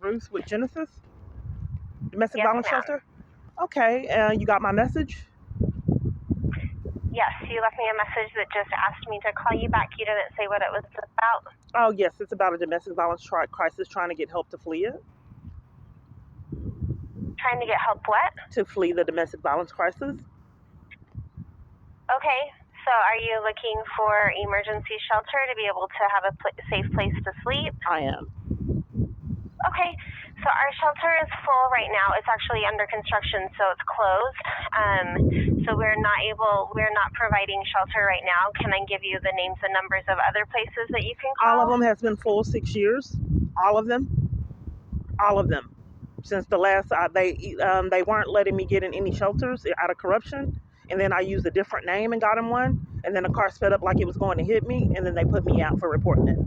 Ruth with Genesis Domestic Yes, Violence ma'am. Shelter. Okay, you got my message? Yes, you left me a message that just asked me to call you back. You didn't say what it was about. Oh, yes, it's about a domestic violence crisis, trying to get help to flee it. Trying to get help what? To flee the domestic violence crisis. Okay, so are you looking for emergency shelter to be able to have a safe place to sleep? I am. Okay, so our shelter is full right now. It's actually under construction, so it's closed. So we're not providing shelter right now. Can I give you the names and numbers of other places that you can call? All of them has been full 6 years. All of them. Since the last they weren't letting me get in any shelters out of corruption, and then I used a different name and got in one, and then the car sped up like it was going to hit me, and then they put me out for reporting it.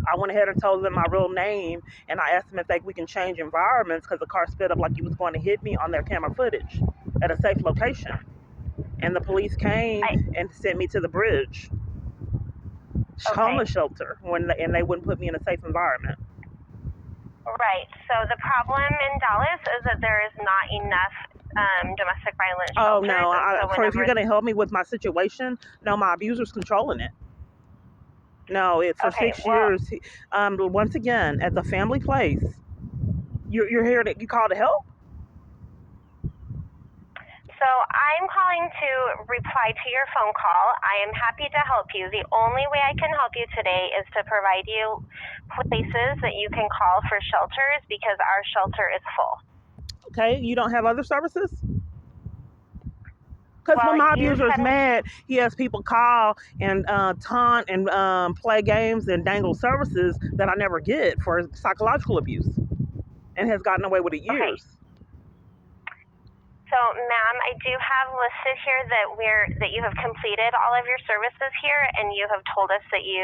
I went ahead and told them my real name, and I asked them if we can change environments because the car sped up like it was going to hit me on their camera footage at a safe location. And the police came and sent me to the bridge homeless shelter and they wouldn't put me in a safe environment. Right. So the problem in Dallas is that there is not enough domestic violence shelters. Oh no! If you're going to help me with my situation, no, my abuser's controlling it. No, it's for 6 years. Once again, at the family place, you're here to you call to help. So I'm calling to reply to your phone call. I am happy to help you. The only way I can help you today is to provide you places that you can call for shelters because our shelter is full. Okay, you don't have other services? Because when my abuser is mad, he has people call and taunt and play games and dangle services that I never get for psychological abuse, and has gotten away with it years. Okay. So, ma'am, I do have listed here that you have completed all of your services here, and you have told us that you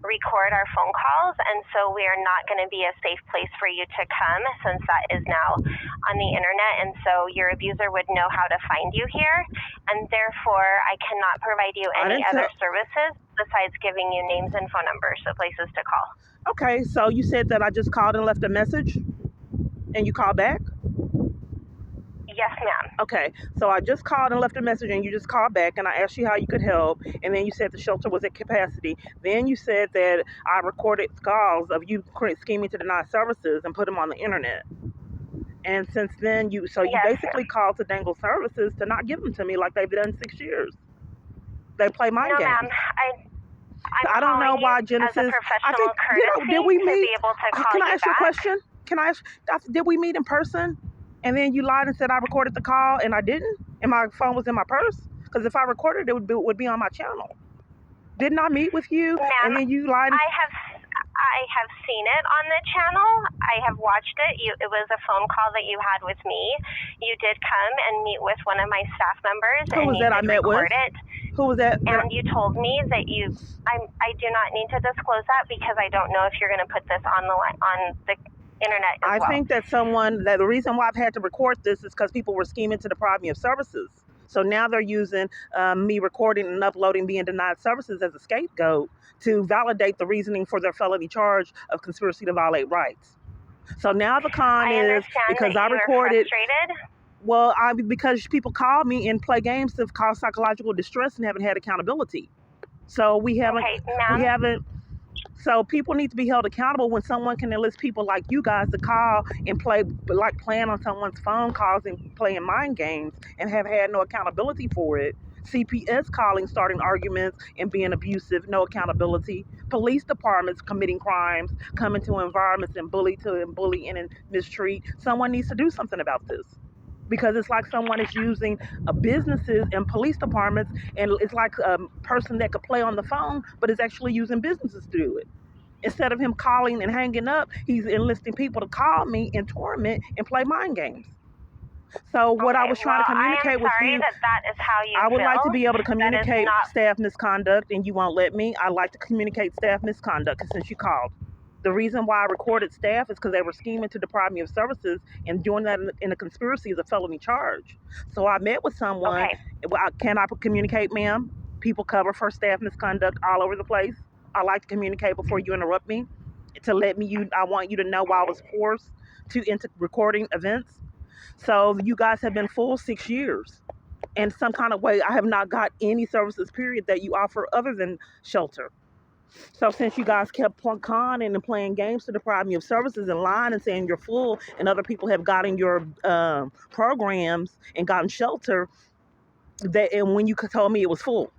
record our phone calls, and so we are not going to be a safe place for you to come since that is now on the internet, and so your abuser would know how to find you here, and therefore I cannot provide you any other services besides giving you names and phone numbers of places to call. Okay, so you said that I just called and left a message, and you called back? Yes, ma'am. Okay, so I just called and left a message, and you just called back, and I asked you how you could help, and then you said the shelter was at capacity. Then you said that I recorded calls of you scheming to deny services and put them on the internet. And since then, you basically called to dangle services to not give them to me like they've done 6 years. They play mind games. No, ma'am. I don't know why Genesis. As a professional courtesy did we meet? To be able to call can I ask you a back? question? Did we meet in person? And then you lied and said I recorded the call, and I didn't? And my phone was in my purse? Because if I recorded it, would be on my channel. Didn't I meet with you? Ma'am, and then you lied. I have seen it on the channel. I have watched it. It was a phone call that you had with me. You did come and meet with one of my staff members. Who was that I met with? Who was that? And you told me that I do not need to disclose that because I don't know if you're going to put this on the internet as well. I think that the reason why I've had to record this is because people were scheming to deprive me of services. So now they're using me recording and uploading being denied services as a scapegoat to validate the reasoning for their felony charge of conspiracy to violate rights. So now the con is because I recorded. Frustrated? Well, because people call me and play games to cause psychological distress and haven't had accountability. So we haven't. So people need to be held accountable when someone can enlist people like you guys to call and playing on someone's phone calls and playing mind games and have had no accountability for it. CPS calling, starting arguments and being abusive, no accountability. Police departments committing crimes, coming to environments and bully and mistreat. Someone needs to do something about this. Because it's like someone is using businesses and police departments, and it's like a person that could play on the phone, but is actually using businesses to do it. Instead of him calling and hanging up, he's enlisting people to call me and torment and play mind games. So what I was trying to communicate with you, that is how you I would feel. like to be able to communicate staff misconduct, and you won't let me. I like to communicate staff misconduct since you called. The reason why I recorded staff is because they were scheming to deprive me of services, and doing that in a conspiracy is a felony charge. So I met with someone. Okay. Can I communicate, ma'am? People cover for staff misconduct all over the place. I like to communicate before you interrupt me to let me. I want you to know why I was forced into recording events. So you guys have been full 6 years. In some kind of way, I have not got any services, period, that you offer other than shelter. So since you guys kept conning and playing games to deprive me of services and lying and saying you're full and other people have gotten your programs and gotten shelter, and when you told me it was full.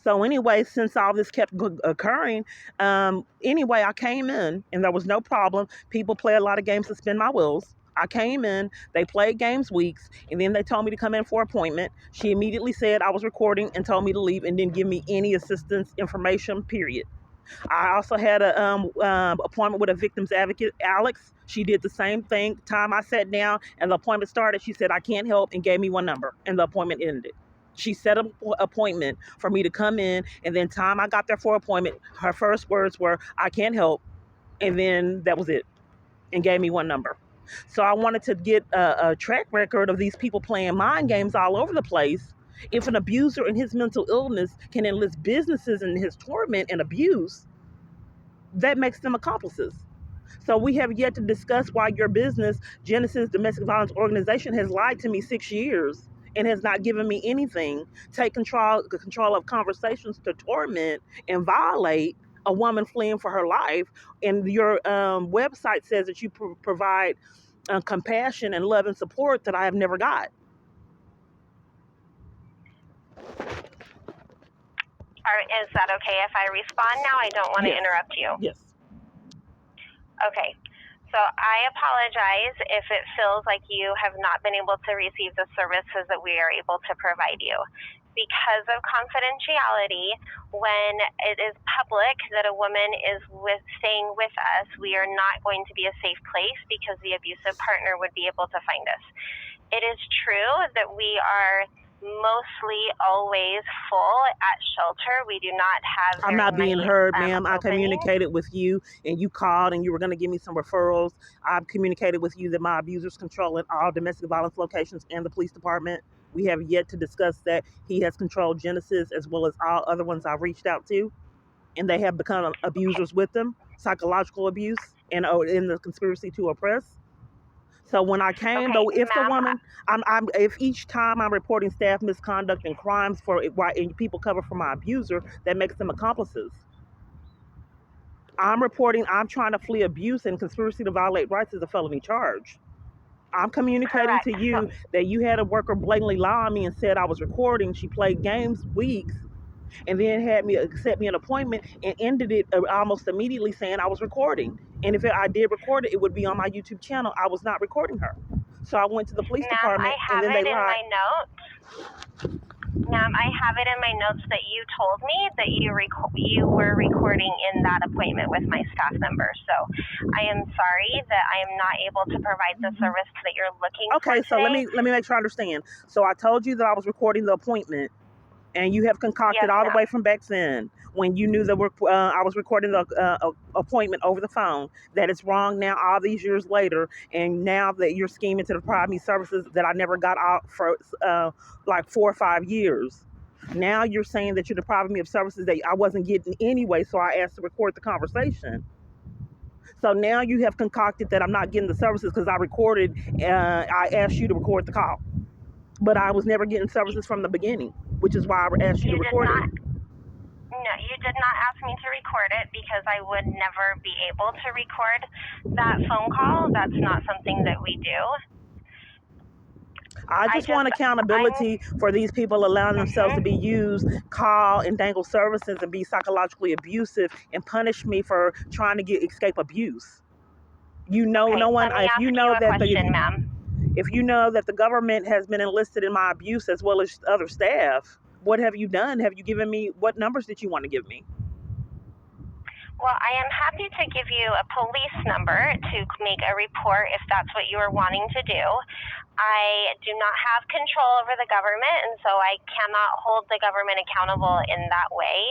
So anyway, since all this kept occurring, anyway, I came in and there was no problem. People play a lot of games to spin my wheels. I came in, they played games weeks, and then they told me to come in for appointment. She immediately said I was recording and told me to leave and didn't give me any assistance information, period. I also had a appointment with a victim's advocate, Alex. She did the same thing. Time I sat down and the appointment started, she said, I can't help, and gave me one number, and the appointment ended. She set up an appointment for me to come in, and then time I got there for appointment, her first words were, I can't help, and then that was it, and gave me one number. So I wanted to get a track record of these people playing mind games all over the place. If an abuser in his mental illness can enlist businesses in his torment and abuse, that makes them accomplices. So we have yet to discuss why your business, Genesis Domestic Violence Organization, has lied to me 6 years and has not given me anything. Take control of conversations to torment and violate a woman fleeing for her life. And your website says that you provide compassion and love and support that I have never got. Is that okay if I respond now? I don't want to interrupt you. Yes. Okay. So I apologize if it feels like you have not been able to receive the services that we are able to provide you. Because of confidentiality, when it is public that a woman is staying with us, we are not going to be a safe place because the abusive partner would be able to find us. It is true that we are mostly always full at shelter. We do not have I'm not being heard, ma'am. I openings. communicated with you and you called and you were going to give me some referrals. I've communicated with you that my abuser's controlling all domestic violence locations and the police department. We have yet to discuss that. He has controlled Genesis as well as all other ones I've reached out to, and they have become abusers with them, psychological abuse, and in the conspiracy to oppress. So when I came, though, if the woman, if each time I'm reporting staff misconduct and crimes and people cover for my abuser, that makes them accomplices. I'm trying to flee abuse, and conspiracy to violate rights is a felony charge. I'm communicating to you that you had a worker blatantly lie on me and said I was recording. She played games weeks and then had me accept me an appointment and ended it almost immediately saying I was recording. And if I did record it, it would be on my YouTube channel. I was not recording her. So I went to the police department and then they lied. My notes. Ma'am, I have it in my notes that you told me that you were recording in that appointment with my staff member. So I am sorry that I am not able to provide the service that you're looking for. Okay, so let me make sure I understand. So I told you that I was recording the appointment, and you have concocted all the way from back then when you knew that I was recording the appointment over the phone, that it's wrong now all these years later, and now that you're scheming to deprive me services that I never got out for like 4 or 5 years. Now you're saying that you're depriving me of services that I wasn't getting anyway, so I asked to record the conversation. So now you have concocted that I'm not getting the services because I recorded, I asked you to record the call. But I was never getting services from the beginning, which is why I asked you to record it. No, you did not ask me to record it because I would never be able to record that phone call. That's not something that we do. I just want accountability for these people allowing themselves to be used, call and dangle services and be psychologically abusive and punish me for trying to escape abuse. You know, no one, if you know that if you know that the government has been enlisted in my abuse as well as other staff, what have you done? Have you given me, what numbers did you want to give me? Well, I am happy to give you a police number to make a report if that's what you are wanting to do. I do not have control over the government, and so I cannot hold the government accountable in that way.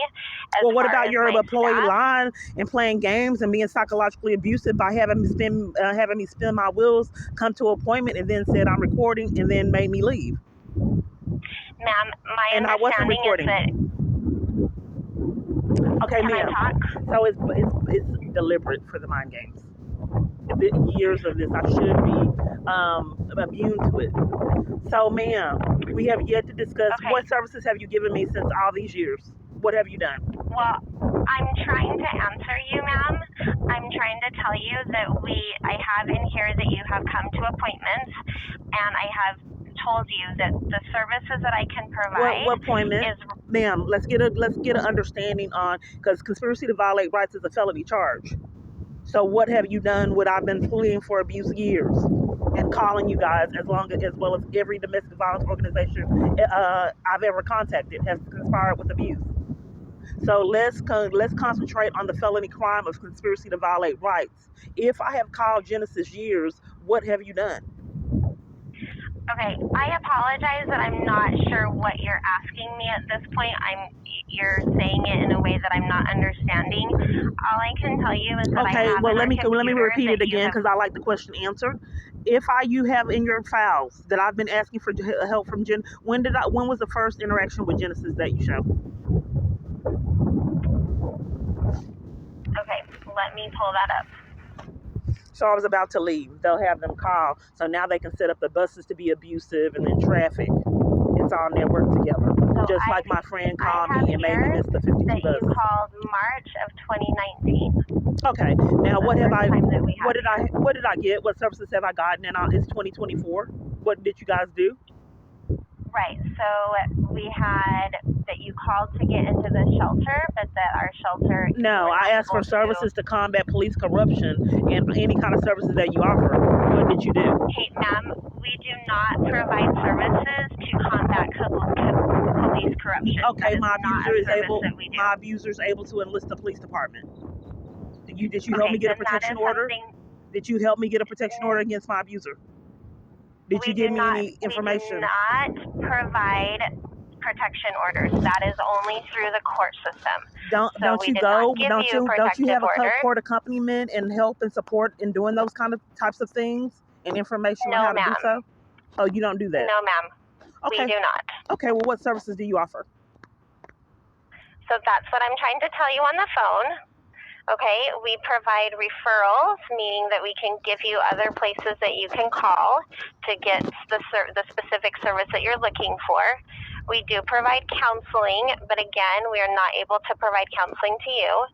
Well, what about your employee lying and playing games and being psychologically abusive by having me spin my wheels, come to an appointment, and then said I'm recording, and then made me leave? Ma'am, my understanding is that... Okay, ma'am. So it's deliberate for the mind games. years of this. I should be immune to it. So, ma'am, we have yet to discuss what services have you given me since all these years? What have you done? Well, I'm trying to answer you, ma'am. I'm trying to tell you that I have in here that you have come to appointments, and I have told you that the services that I can provide. What appointment? Ma'am, let's get an understanding on, because conspiracy to violate rights is a felony charge. So what have you done? What I've been pleading for abuse years and calling you guys as well as every domestic violence organization I've ever contacted has conspired with abuse. So let's concentrate on the felony crime of conspiracy to violate rights. If I have called Genesis years, what have you done? Okay, I apologize that I'm not sure what you're asking me at this point. You're saying it in a way that I'm not understanding. All I can tell you is that I have let me repeat it again, because I like the question answered. If you have in your files that I've been asking for help from Jen, when was the first interaction with Genesis that you showed? Okay, let me pull that up. So I was about to leave. They'll have them call. So now they can set up the buses to be abusive, and then traffic. It's all networked together. So just like my friend called me and made me miss the 52 that bus. You called March of 2019. Okay. Now what did I get? What services have I gotten? And it's 2024. What did you guys do? Right. So we had that you called to get into the shelter, but that our shelter. No, I asked for services to combat police corruption and any kind of services that you offer. What did you do? Hey, ma'am, we do not provide services to combat police corruption. Okay, my abuser is able to enlist the police department. Did you help me get a protection order? Did you help me get a protection order against my abuser? Did you give me any information? We do not provide protection orders. That is only through the court system. Don't you have a court accompaniment and help and support in doing those types of things and information on how to do so? Oh, you don't do that? No, ma'am. Okay. We do not. Okay, well, what services do you offer? So that's what I'm trying to tell you on the phone. Okay, we provide referrals, meaning that we can give you other places that you can call to get the specific service that you're looking for. We do provide counseling, but again, we are not able to provide counseling to you.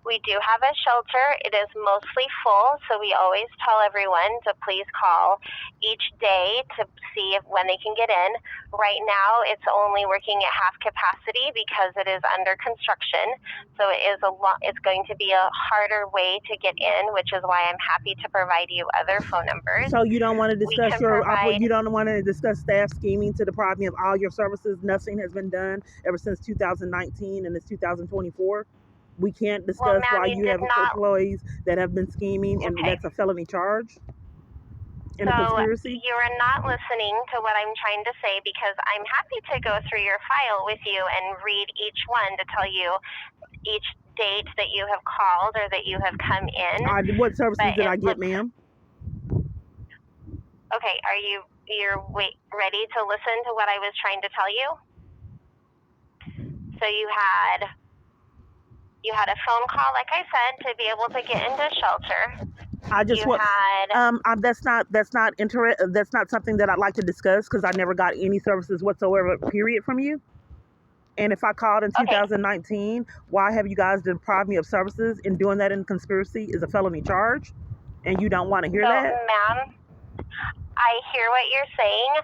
We do have a shelter. It is mostly full, so we always tell everyone to please call each day to see when they can get in. Right now, it's only working at half capacity because it is under construction. So it's going to be a harder way to get in, which is why I'm happy to provide you other phone numbers. So you don't want to discuss you don't want to discuss staff scheming to deprive me of all your services. Nothing has been done ever since 2019, and it's 2024. We can't discuss why you have employees that have been scheming, and that's a felony charge and a conspiracy. You are not listening to what I'm trying to say, because I'm happy to go through your file with you and read each one to tell you each date that you have called or that you have come in. What services did I get, ma'am? Okay, you're ready to listen to what I was trying to tell you? So you had a phone call, like I said, to be able to get into shelter. That's not something that I'd like to discuss, because I never got any services whatsoever, period, from you. And if I called in 2019, why have you guys deprived me of services? And doing that in conspiracy is a felony charge, and you don't want to hear that? Ma'am, I hear what you're saying.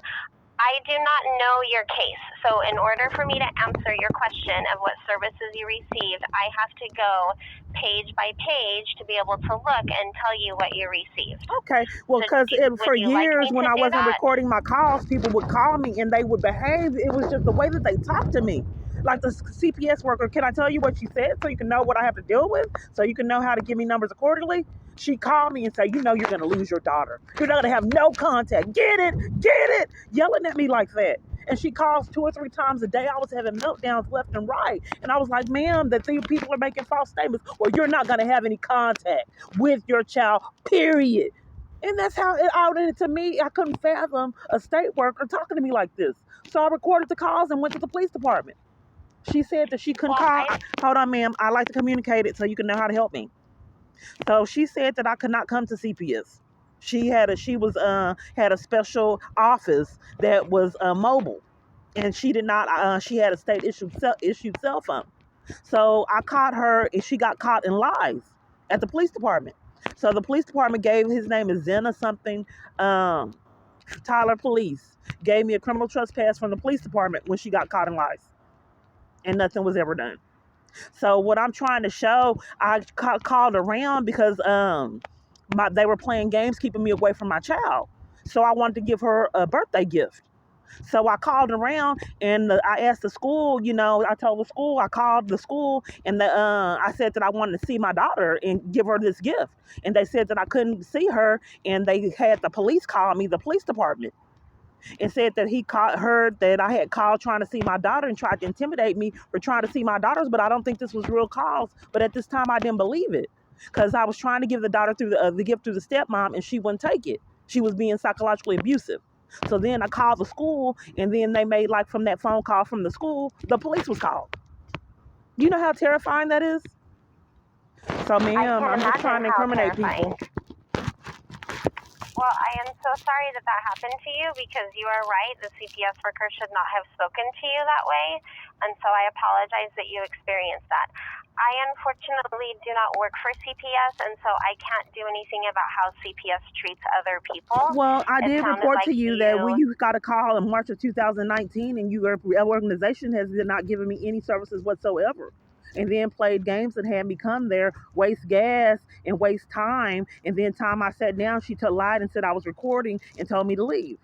I do not know your case. So in order for me to answer your question of what services you received, I have to go page by page to be able to look and tell you what you received. Okay. Well, because for years when I wasn't recording my calls, people would call me and they would behave. It was just the way that they talked to me. Like the CPS worker, can I tell you what she said so you can know what I have to deal with? So you can know how to give me numbers accordingly? She called me and said, you're going to lose your daughter. You're not going to have no contact. Get it, yelling at me like that. And she calls 2 or 3 times a day. I was having meltdowns left and right. And I was like, ma'am, that these people are making false statements. Well, you're not going to have any contact with your child, period. And that's how it outed to me. I couldn't fathom a state worker talking to me like this. So I recorded the calls and went to the police department. She said that she couldn't call. Hold on, ma'am. I like to communicate it so you can know how to help me. So she said that I could not come to CPS. She had a special office that was mobile, and she did not. She had a state issued cell phone. So I caught her, and she got caught in lies at the police department. So the police department gave, his name is Zen or something. Um, Tyler Police gave me a criminal trespass from the police department when she got caught in lies, and nothing was ever done. So what I'm trying to show, I called around because they were playing games, keeping me away from my child. So I wanted to give her a birthday gift. So I called around, and I asked the school. I told the school, I called the school, and I said that I wanted to see my daughter and give her this gift. And they said that I couldn't see her, and they had the police call me, the police department, and said that heard that I had called trying to see my daughter and tried to intimidate me for trying to see my daughters. But I don't think this was real cause. But at this time, I didn't believe it, because I was trying to give the daughter through the gift through the stepmom, and she wouldn't take it. She was being psychologically abusive. So then I called the school, and then they made, like, from that phone call from the school, the police was called. You know how terrifying that is? So, ma'am, I'm just trying to incriminate people. Well, I am so sorry that happened to you, because you are right. The CPS worker should not have spoken to you that way. And so I apologize that you experienced that. I unfortunately do not work for CPS, and so I can't do anything about how CPS treats other people. Well, I did report to you that when you got a call in March of 2019, and your organization has not given me any services whatsoever, and then played games and had me come there, waste gas and waste time. And then time I sat down, she lied and said I was recording and told me to leave.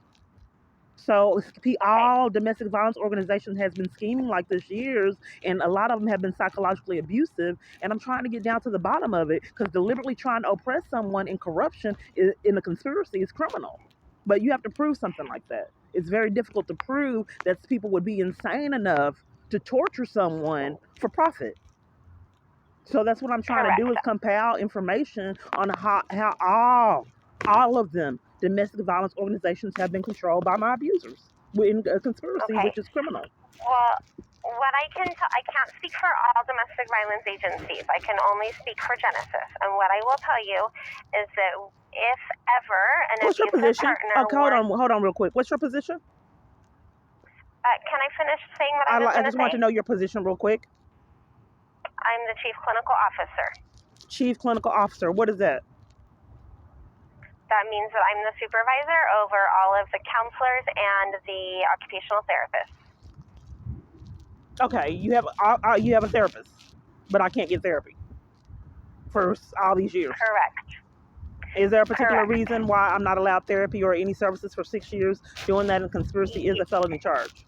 So all domestic violence organizations has been scheming like this years, and a lot of them have been psychologically abusive. And I'm trying to get down to the bottom of it, because deliberately trying to oppress someone in corruption in a conspiracy is criminal. But you have to prove something like that. It's very difficult to prove that people would be insane enough to torture someone for profit. So that's what I'm trying to do, is compile information on how all of them domestic violence organizations have been controlled by my abusers in a conspiracy, which is criminal. Well, what I can't speak for all domestic violence agencies. I can only speak for Genesis. And what I will tell you is that if ever an What's your abusive position? partner Hold on real quick. What's your position? Can I finish saying what I was going to say? I just want to know your position real quick. I'm the Chief Clinical Officer. Chief Clinical Officer. What is that? That means that I'm the supervisor over all of the counselors and the occupational therapists. Okay, you have a therapist, but I can't get therapy for all these years. Correct. Is there a particular reason why I'm not allowed therapy or any services for 6 years? Doing that in conspiracy is a felony charge.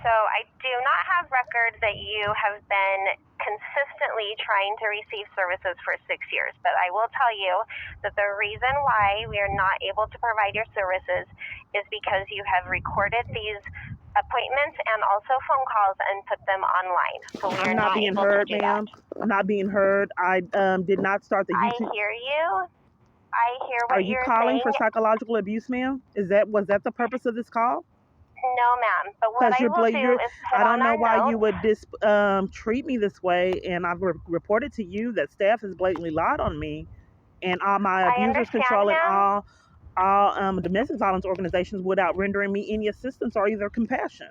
So I do not have records that you have been consistently trying to receive services for 6 years, but I will tell you that the reason why we are not able to provide your services is because you have recorded these appointments and also phone calls and put them online. So we I'm not being heard, ma'am. I'm not being heard. I did not start the YouTube. I hear you. I hear what you're saying. Are you calling for psychological abuse, ma'am? Was that the purpose of this call? No, ma'am. But what I will do is I don't know why you would treat me this way, and I've reported to you that staff has blatantly lied on me, and all my abusers controlling all domestic violence organizations without rendering me any assistance or either compassion.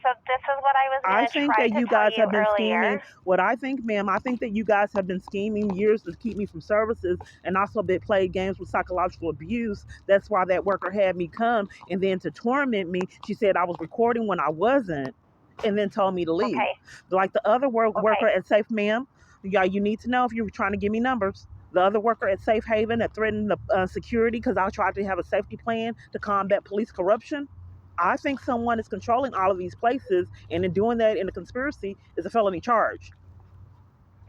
So this is what I was going to try to tell you earlier. I think that you guys have been scheming. What I think, ma'am, I think that you guys have been scheming years to keep me from services, and also been played games with psychological abuse. That's why that worker had me come, and then to torment me, she said I was recording when I wasn't, and then told me to leave. Like the other worker at Safe, ma'am, you need to know if you're trying to give me numbers. The other worker at Safe Haven that threatened the security because I tried to have a safety plan to combat police corruption. I think someone is controlling all of these places, and in doing that in a conspiracy is a felony charge.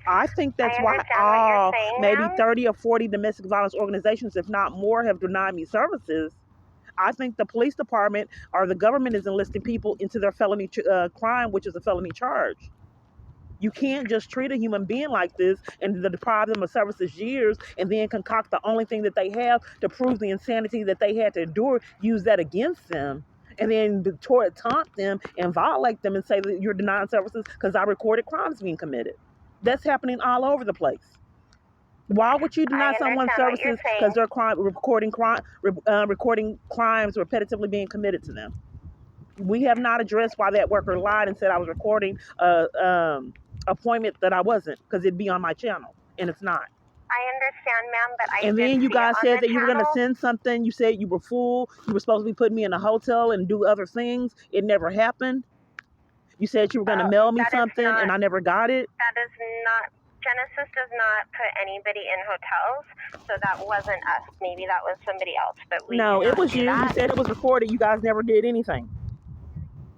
I think that's why maybe 30 or 40 domestic violence organizations, if not more, have denied me services. I think the police department or the government is enlisting people into their felony crime, which is a felony charge. You can't just treat a human being like this and deprive them of services years, and then concoct the only thing that they have to prove the insanity that they had to endure, use that against them, and then taunt them and violate them and say that you're denying services because I recorded crimes being committed. That's happening all over the place. Why would you I deny someone's understand what you're services saying. because they're recording crimes repetitively being committed to them? We have not addressed why that worker lied and said I was recording a appointment that I wasn't, because it'd be on my channel and it's not. I understand, ma'am, but I And did then you see it guys on said the that you were going to channel. send something. You said you were full. You were supposed to be putting me in a hotel and do other things. It never happened. You said you were going to mail me something and I never got it. That is not, Genesis does not put anybody in hotels, so that wasn't us. Maybe that was somebody else, but we No, do it not was do you. You that. said it was recorded. You guys never did anything.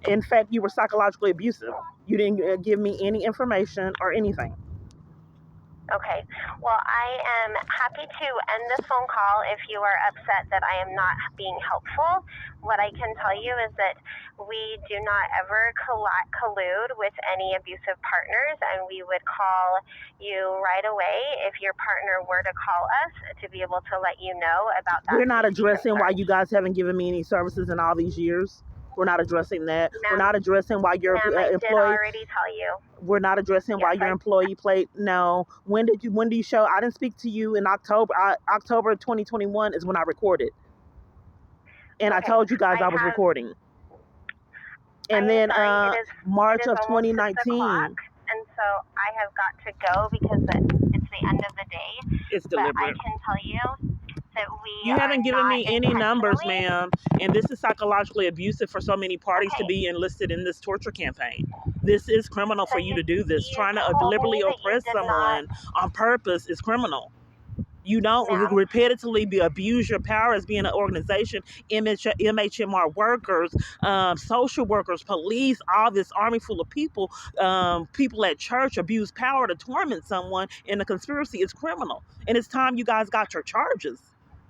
In fact, you were psychologically abusive. You didn't give me any information or anything. Okay. Well, I am happy to end this phone call if you are upset that I am not being helpful. What I can tell you is that we do not ever collude with any abusive partners, and we would call you right away if your partner were to call us to be able to let you know about that. We're not addressing why you guys haven't given me any services in all these years. We're not addressing that. We're not addressing why your I did employee. already tell you. We're not addressing why your employee played. No. When do you show? I didn't speak to you in October. October 2021 is when I recorded. And I told you guys I was recording. And then March of 2019. And so I have got to go because it's the end of the day. It's deliberate. But I can tell you that you haven't given me any numbers, ma'am. And this is psychologically abusive for so many parties to be enlisted in this torture campaign. This is criminal for you to do this. Trying to deliberately oppress someone on purpose is criminal. You don't repetitively abuse your power as being an organization. MHMR workers, social workers, police, all this army full of people, people at church abuse power to torment someone in a conspiracy is criminal. And it's time you guys got your charges.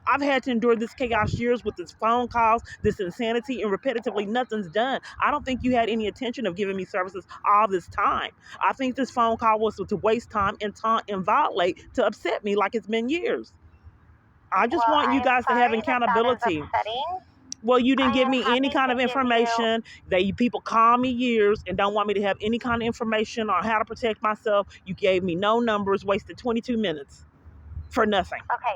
I've had to endure this chaos years with this phone calls, this insanity, and repetitively nothing's done. I don't think you had any intention of giving me services all this time. I think this phone call was to waste time and taunt and violate to upset me like it's been years. I just want you guys to have accountability. Well, you didn't give me any kind of information. People call me years and don't want me to have any kind of information on how to protect myself. You gave me no numbers, wasted 22 minutes. For nothing. Okay.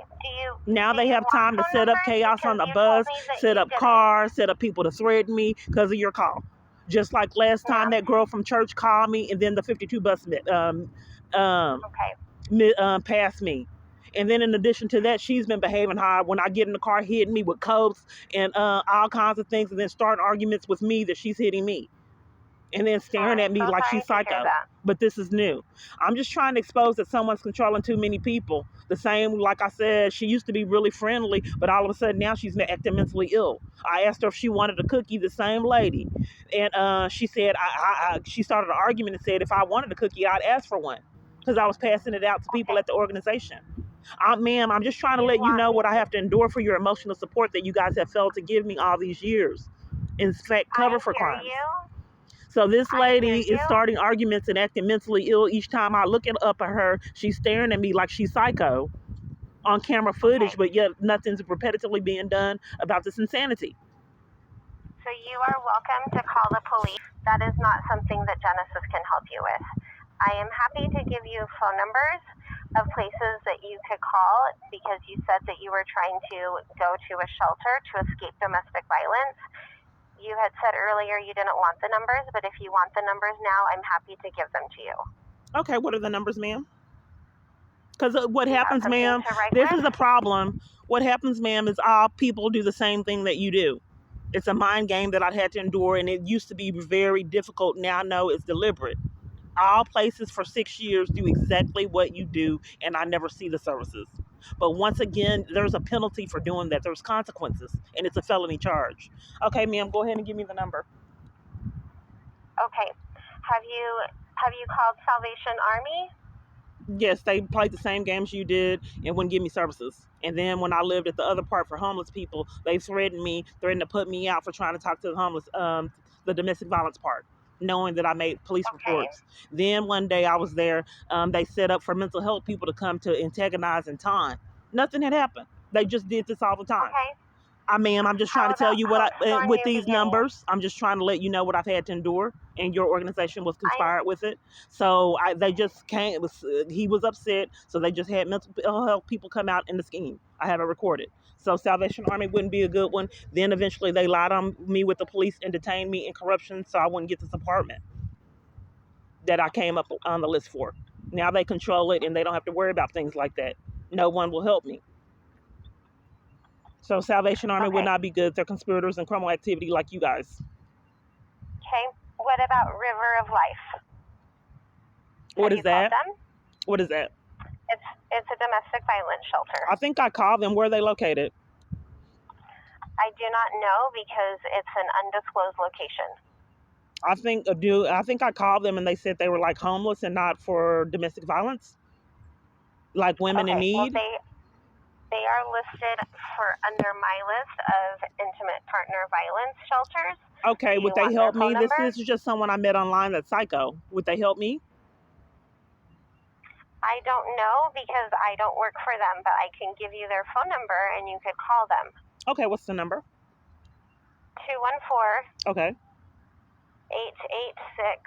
Now they have time to set up chaos on the bus, set up cars, set up people to threaten me because of your call. Just like last time that girl from church called me, and then the 52 bus passed me. And then in addition to that, she's been behaving hard. When I get in the car, hitting me with coats and all kinds of things, and then starting arguments with me that she's hitting me. And then staring at me like she's psycho. But this is new. I'm just trying to expose that someone's controlling too many people. The same, like I said, she used to be really friendly, but all of a sudden now she's acting mentally ill. I asked her if she wanted a cookie, the same lady. And she said, she started an argument and said if I wanted a cookie, I'd ask for one. Because I was passing it out to people at the organization. Ma'am, I'm just trying to let you know what I have to endure for your emotional support that you guys have failed to give me all these years. In fact, cover for crimes. So this lady is starting arguments and acting mentally ill each time I look up at her. She's staring at me like she's psycho on camera footage, but yet nothing's repetitively being done about this insanity. So you are welcome to call the police. That is not something that Genesis can help you with. I am happy to give you phone numbers of places that you could call because you said that you were trying to go to a shelter to escape domestic violence. You had said earlier you didn't want the numbers, but if you want the numbers now, I'm happy to give them to you. Okay, what are the numbers, ma'am? Because what happens, ma'am, this is a problem. What happens, ma'am, is all people do the same thing that you do. It's a mind game that I've had to endure, and it used to be very difficult. Now I know it's deliberate. All places for 6 years do exactly what you do, and I never see the services. But once again, there's a penalty for doing that. There's consequences, and it's a felony charge. Okay, ma'am, go ahead and give me the number. Okay. Have you called Salvation Army? Yes, they played the same games you did and wouldn't give me services. And then when I lived at the other part for homeless people, they threatened to put me out for trying to talk to the homeless, the domestic violence part, knowing that I made police reports. Then one day I was there, they set up for mental health people to come to antagonize and taunt. Nothing had happened. They just did this all the time. Ma'am, I'm just trying to tell you what with these numbers. I'm just trying to let you know what I've had to endure, and your organization was conspired with it. So they just can't. It was he was upset, so they just had mental health people come out in the scheme. I have it recorded. So Salvation Army wouldn't be a good one. Then eventually they lied on me with the police and detained me in corruption, so I wouldn't get this apartment that I came up on the list for. Now they control it, and they don't have to worry about things like that. No one will help me. So Salvation Army would not be good. They're conspirators and criminal activity like you guys. Okay. What about River of Life? What is that? What is that? It's a domestic violence shelter. I think I called them. Where are they located? I do not know because it's an undisclosed location. I think I called them and they said they were like homeless and not for domestic violence, like women in need. Well, they are listed under my list of intimate partner violence shelters. Okay, would they help me? This is just someone I met online that's psycho. Would they help me? I don't know because I don't work for them, but I can give you their phone number and you could call them. Okay, what's the number? 214. Okay. 886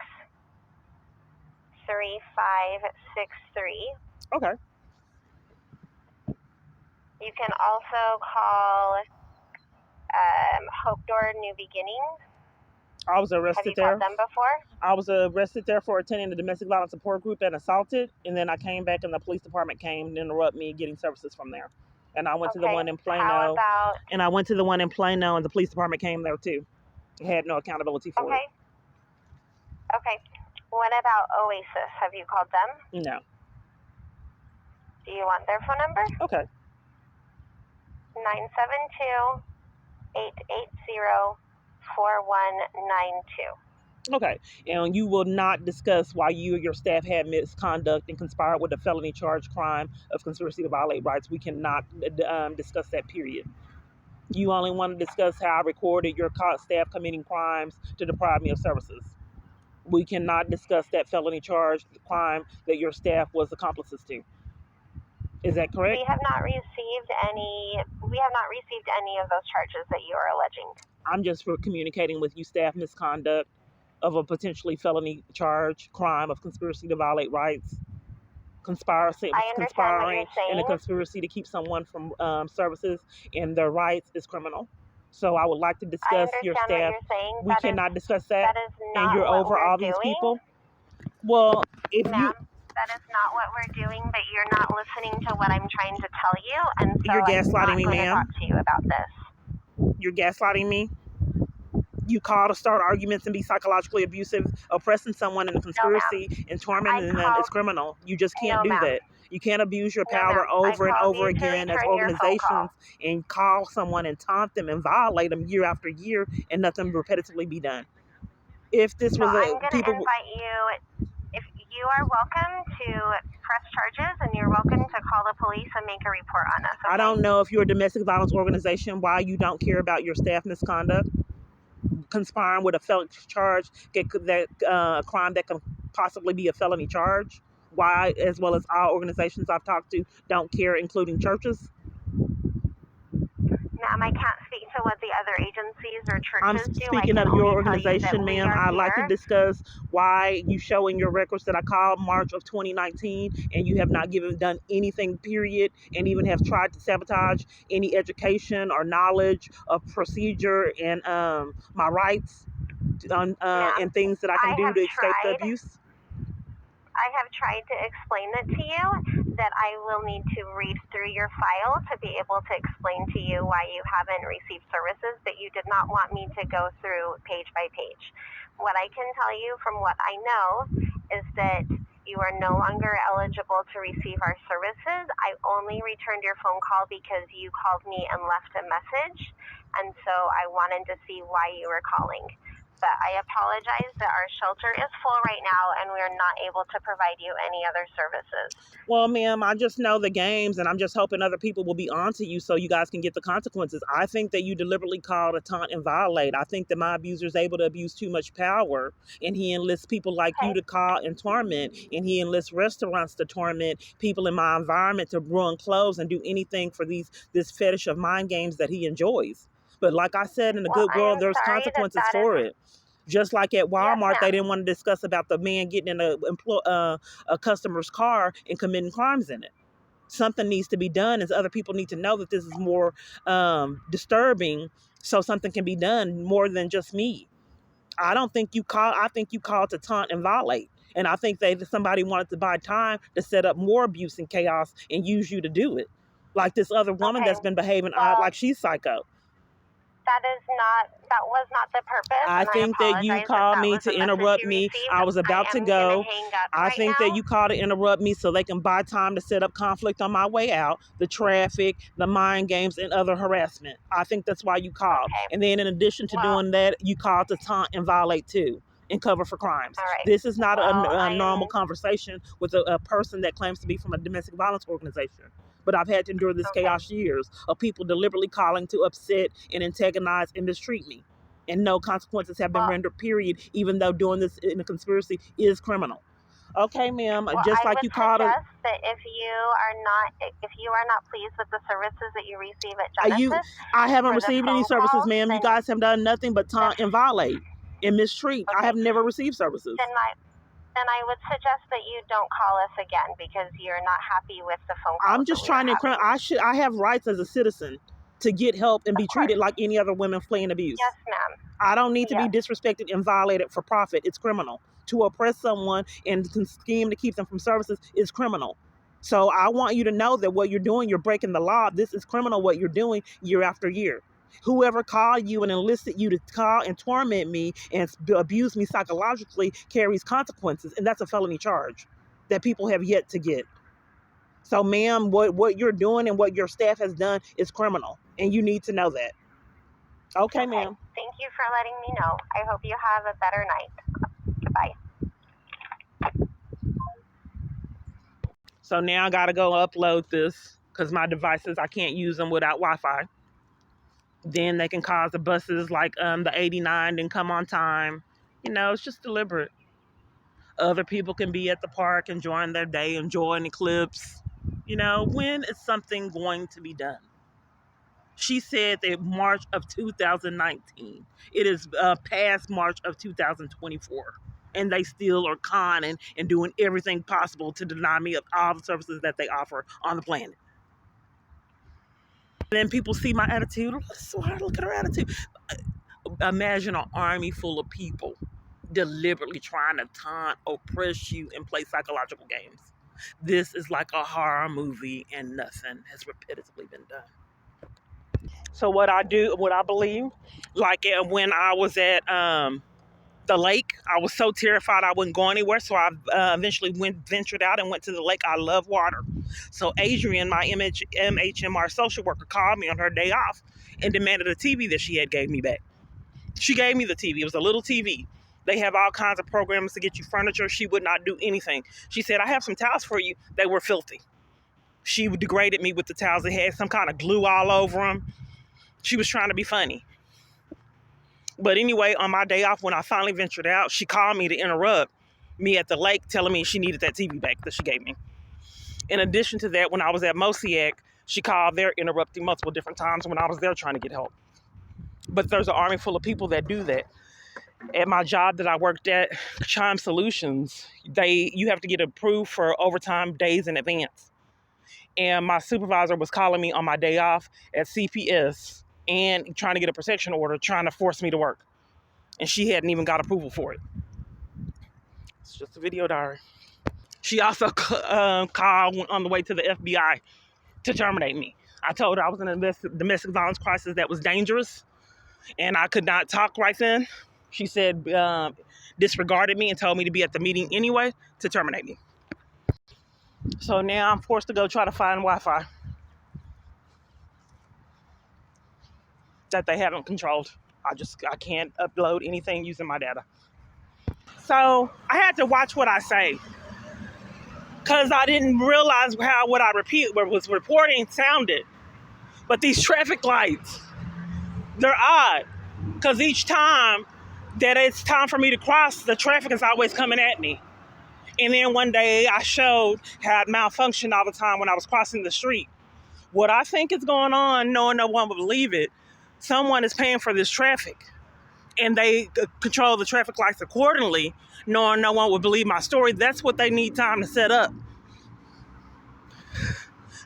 3563. Okay. You can also call Hope Door New Beginnings. I was arrested there. Have you called them before? I was arrested there for attending the domestic violence support group and assaulted. And then I came back and the police department came to interrupt me getting services from there. And I went to the one in Plano. And I went to the one in Plano and the police department came there too. It had no accountability for it. Okay. What about Oasis? Have you called them? No. Do you want their phone number? Okay. 972-880-4192. Okay. And you will not discuss why you or your staff had misconduct and conspired with a felony charge crime of conspiracy to violate rights. We cannot discuss that, period. You only want to discuss how I recorded your staff committing crimes to deprive me of services. We cannot discuss that felony charge crime that your staff was accomplices to. Is that correct? We have not received any of those charges that you are alleging. I'm just for communicating with you staff misconduct of a potentially felony charge crime of conspiracy to violate rights, conspiring, and a conspiracy to keep someone from services and their rights is criminal. So I would like to discuss your staff. We cannot discuss that. And you're over all these people. Well, if you. That is not what we're doing, but you're not listening to what I'm trying to tell you, and so you're gaslighting me, ma'am. I'm not going to talk to you about this. You're gaslighting me. You call to start arguments and be psychologically abusive, oppressing someone in a conspiracy and tormenting them is criminal. You just can't do that. You can't abuse your power over and over again as organizations and call someone and taunt them and violate them year after year and nothing repetitively be done. If this was I'm going to invite you. You are welcome to press charges, and you're welcome to call the police and make a report on us. Okay? I don't know if you're a domestic violence organization, why you don't care about your staff misconduct, conspiring with a felony charge, a crime that can possibly be a felony charge. Why, as well as all organizations I've talked to, don't care, including churches. Ma'am, I can't speak to what the other agencies or churches do. I'm speaking of your organization, ma'am. I'd like to discuss why you show in your records that I called March of 2019 and you have not done anything, period, and even have tried to sabotage any education or knowledge of procedure and my rights and things that I can do to escape the abuse. I have tried to explain that to you, that I will need to read through your file to be able to explain to you why you haven't received services, but you did not want me to go through page by page. What I can tell you from what I know is that you are no longer eligible to receive our services. I only returned your phone call because you called me and left a message, and so I wanted to see why you were calling. But I apologize that our shelter is full right now and we're not able to provide you any other services. Well, ma'am, I just know the games and I'm just hoping other people will be on to you so you guys can get the consequences. I think that you deliberately called to taunt and violate. I think that my abuser is able to abuse too much power and he enlists people like you to call and torment, and he enlists restaurants to torment people in my environment to ruin clothes and do anything for this fetish of mind games that he enjoys. But like I said, in the good world, there's consequences for it. Just like at Walmart, they didn't want to discuss about the man getting in a customer's car and committing crimes in it. Something needs to be done, as other people need to know that this is more disturbing, so something can be done more than just me. I don't think you call. I think you called to taunt and violate. And I think that somebody wanted to buy time to set up more abuse and chaos and use you to do it. Like this other woman that's been behaving odd, like she's psycho. That was not the purpose. I think that you called me to interrupt me. I was about to go. I think that you called to interrupt me so they can buy time to set up conflict on my way out, the traffic, the mind games, and other harassment. I think that's why you called. And then in addition to doing that, you called to taunt and violate too and cover for crimes. This is not a normal conversation with a person that claims to be from a domestic violence organization. But I've had to endure this chaos years of people deliberately calling to upset and antagonize and mistreat me. And no consequences have been rendered, period, even though doing this in a conspiracy is criminal. Okay, ma'am, just like you called it. That if you are not pleased with the services that you receive at Genesis, I haven't received any services, ma'am. You guys have done nothing but taunt and violate and mistreat. I have never received services. Then I would suggest that you don't call us again because you're not happy with the phone call. I'm just trying to. I have rights as a citizen to get help and be treated like any other women fleeing abuse. Yes, ma'am. I don't need to be disrespected and violated for profit. It's criminal. To oppress someone and scheme to keep them from services is criminal. So I want you to know that what you're doing, you're breaking the law. This is criminal what you're doing year after year. Whoever called you and enlisted you to call and torment me and abuse me psychologically carries consequences. And that's a felony charge that people have yet to get. So, ma'am, what you're doing and what your staff has done is criminal. And you need to know that. Okay, ma'am. Thank you for letting me know. I hope you have a better night. Bye. So now I got to go upload this because my devices, I can't use them without Wi-Fi. Then they can cause the buses like the 89 didn't come on time. You know, it's just deliberate. Other people can be at the park enjoying their day, enjoying the eclipse. You know, when is something going to be done? She said that March of 2019. It is past March of 2024. And they still are conning and doing everything possible to deny me of all the services that they offer on the planet. Then people see my attitude. Look at her attitude. Imagine an army full of people deliberately trying to taunt, oppress you, and play psychological games. This is like a horror movie, and nothing has repetitively been done. So what I believe, like when I was at the lake, I was so terrified I wouldn't go anywhere. So I eventually ventured out and went to the lake. I love water. So Adrianne, my MHMR social worker, called me on her day off and demanded a TV that she had gave me back. She gave me the TV. It was a little TV. They have all kinds of programs to get you furniture. She would not do anything. She said, I have some towels for you. They were filthy. She degraded me with the towels. They had some kind of glue all over them. She was trying to be funny. But anyway, on my day off, when I finally ventured out, she called me to interrupt me at the lake, telling me she needed that TV back that she gave me. In addition to that, when I was at Mosiac, she called there, interrupting multiple different times when I was there trying to get help. But there's an army full of people that do that. At my job that I worked at, Chime Solutions, you have to get approved for overtime days in advance. And my supervisor was calling me on my day off at CPS and trying to get a protection order, trying to force me to work. And she hadn't even got approval for it. It's just a video diary. She also called on the way to the FBI to terminate me. I told her I was in a domestic violence crisis that was dangerous, and I could not talk right then. She said, disregarded me and told me to be at the meeting anyway to terminate me. So now I'm forced to go try to find Wi-Fi that they haven't controlled. I can't upload anything using my data. So I had to watch what I say because I didn't realize how what I was reporting sounded. But these traffic lights, they're odd because each time that it's time for me to cross, the traffic is always coming at me. And then one day I showed how it malfunctioned all the time when I was crossing the street. What I think is going on, no one will believe it, someone is paying for this traffic, and they control the traffic lights accordingly, knowing no one would believe my story. That's what they need time to set up.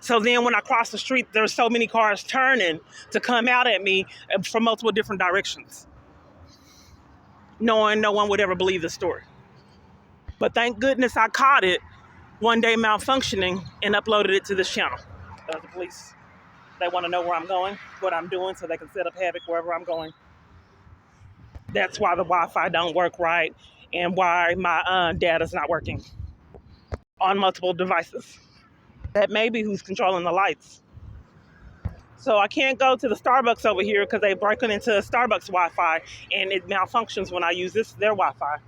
So then when I cross the street, there's so many cars turning to come out at me from multiple different directions, knowing no one would ever believe the story. But thank goodness I caught it one day malfunctioning and uploaded it to this channel. The police, they want to know where I'm going, what I'm doing, so they can set up havoc wherever I'm going. That's why the Wi-Fi don't work right, and why my data's not working on multiple devices. That may be who's controlling the lights. So I can't go to the Starbucks over here because they've broken into Starbucks Wi-Fi, and it malfunctions when I use their Wi-Fi.